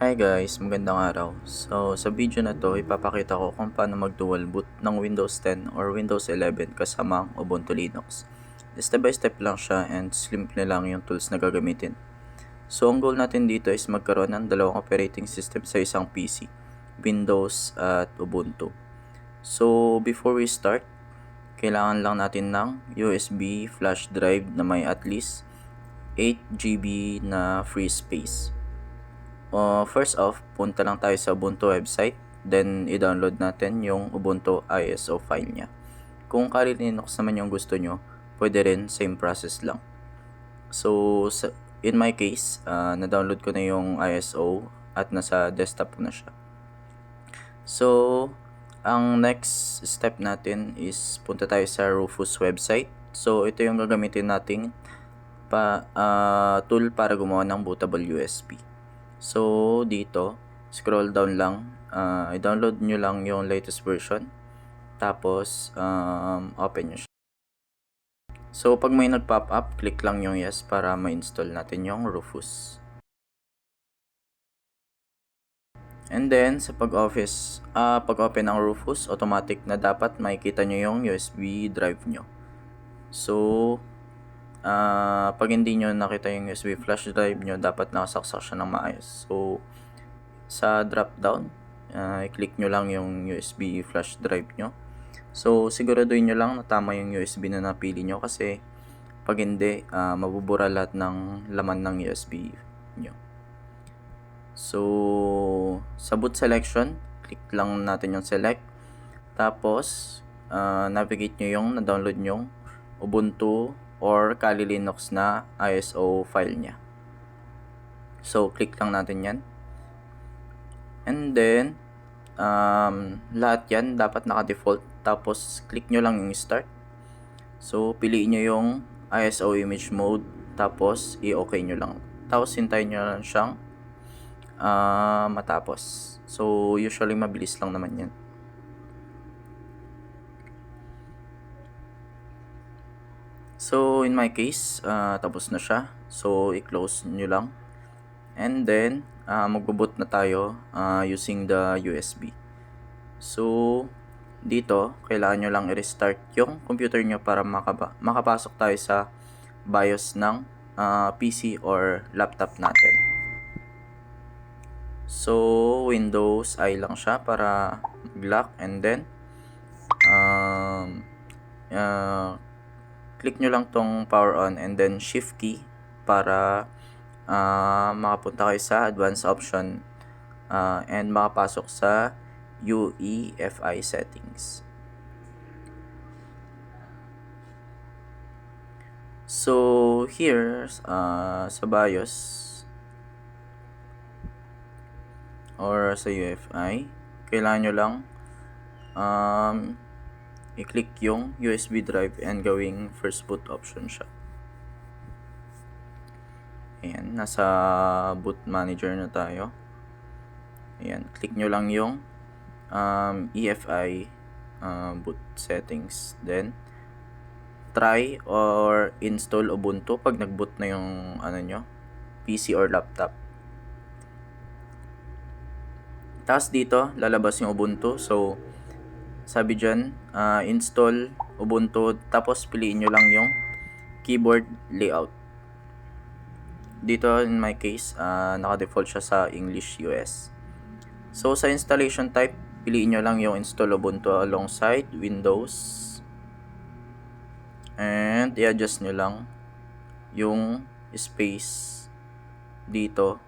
Hi guys, magandang araw. So, sa video na to, ipapakita ko kung paano mag-dual boot ng Windows 10 or Windows 11 kasama ang Ubuntu Linux. Step by step lang siya and simple lang yung tools na gagamitin. So, ang goal natin dito is magkaroon ng dalawang operating system sa isang PC, Windows at Ubuntu. So, before we start, kailangan lang natin ng USB flash drive na may at least 8 GB na free space. First off, punta lang tayo sa Ubuntu website. Then, i-download natin yung Ubuntu ISO file niya. Kung Kali Linux naman yung gusto nyo, pwede rin, same process lang. So, in my case, na-download ko na yung ISO at nasa desktop ko na siya. So, ang next step natin is punta tayo sa Rufus website. So, ito yung gagamitin nating tool para gumawa ng bootable USB. So, dito, scroll down lang. I-download nyo lang yung latest version. Tapos, open nyo siya. So, pag may nag-pop up, click lang yung yes para ma-install natin yung Rufus. And then, sa pag-open ng Rufus, automatic na dapat makikita nyo yung USB drive nyo. So, pag hindi nyo nakita yung USB flash drive nyo, dapat nakasaksak siya ng maayos. So, sa drop down, i-click nyo lang yung USB flash drive nyo. So, siguraduhin nyo lang na tama yung USB na napili nyo kasi pag hindi, mabubura lahat ng laman ng USB nyo. So, sa boot selection, click lang natin yung select. Tapos, navigate nyo yung na-download nyong Ubuntu or Kali Linux na ISO file nya. So, click lang natin yan. And then, lahat yan dapat naka-default. Tapos, click nyo lang yung start. So, piliin nyo yung ISO image mode. Tapos, i-okay nyo lang. Tapos, hintayin nyo lang siyang matapos. So, usually, mabilis lang naman yan. So, in my case, tapos na siya. So, i-close nyo lang. And then, magbo-boot na tayo using the USB. So, dito, kailangan nyo lang i-restart yung computer nyo para makapasok tayo sa BIOS ng PC or laptop natin. So, Windows I lang siya para mag-lock. And then, click nyo lang tong power on and then shift key para makapunta kayo sa advanced option and makapasok sa UEFI settings. So, here, sa BIOS or sa UEFI, kailangan nyo lang i-click yung USB drive and gawing first boot option siya. Ayan, nasa boot manager na tayo. Ayan, click nyo lang yung EFI boot settings. Then, try or install Ubuntu pag nag-boot na yung PC or laptop. Tapos dito, lalabas yung Ubuntu. So, sabi dyan, install Ubuntu. Tapos, piliin nyo lang yung keyboard layout. Dito, in my case, naka-default siya sa English US. So, sa installation type, piliin nyo lang yung install Ubuntu alongside Windows. And, i-adjust nyo lang yung space dito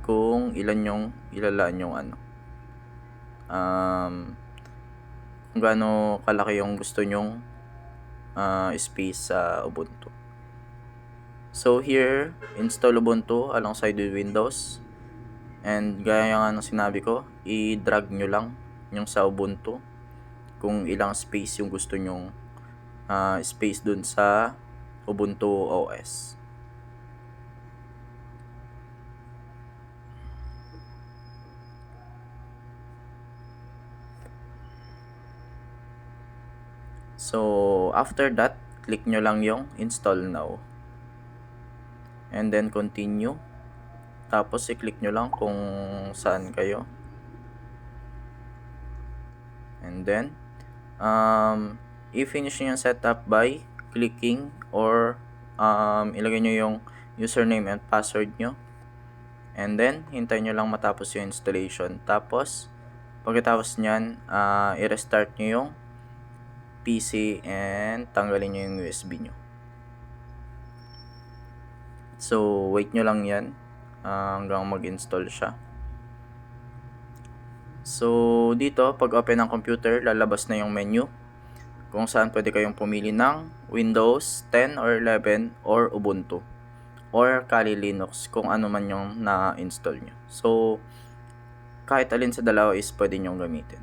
kung ilan yung ilalaan yung kung gaano kalaki yung gusto nyong space sa Ubuntu. So here, install Ubuntu alongside with Windows. And gaya nga ng sinabi ko, i-drag nyo lang yung sa Ubuntu kung ilang space yung gusto nyong space dun sa Ubuntu OS. So, after that, click nyo lang yung install now. And then continue. Tapos i-click nyo lang kung saan kayo. And then, i-finish nyo yung setup by clicking or ilagay nyo yung username and password nyo. And then, hintayin nyo lang matapos yung installation. Tapos, pagkatapos nyan, i-restart nyo yung PC and tanggalin nyo yung USB nyo. So, wait nyo lang yan hanggang mag-install siya. So, dito, pag open ng computer, lalabas na yung menu kung saan pwede kayong pumili ng Windows 10 or 11 or Ubuntu or Kali Linux kung ano man yung na-install nyo. So, kahit alin sa dalawa is pwede nyong gamitin.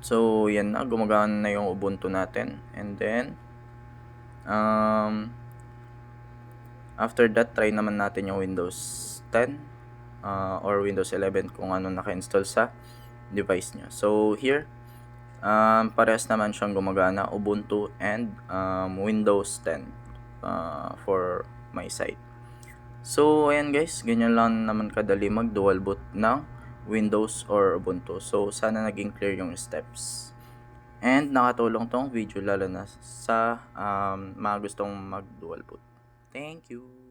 So, yan na. Gumagana na yung Ubuntu natin. And then, after that, try naman natin yung Windows 10 or Windows 11 kung ano naka-install sa device nyo. So, here, parehas naman siyang gumagana, Ubuntu and Windows 10 for my side. So, ayan guys, ganyan lang naman kadali mag-dual boot ng Windows or Ubuntu. So, sana naging clear yung steps. And nakatulong tong video lalo na sa mga gustong mag-dual boot. Thank you!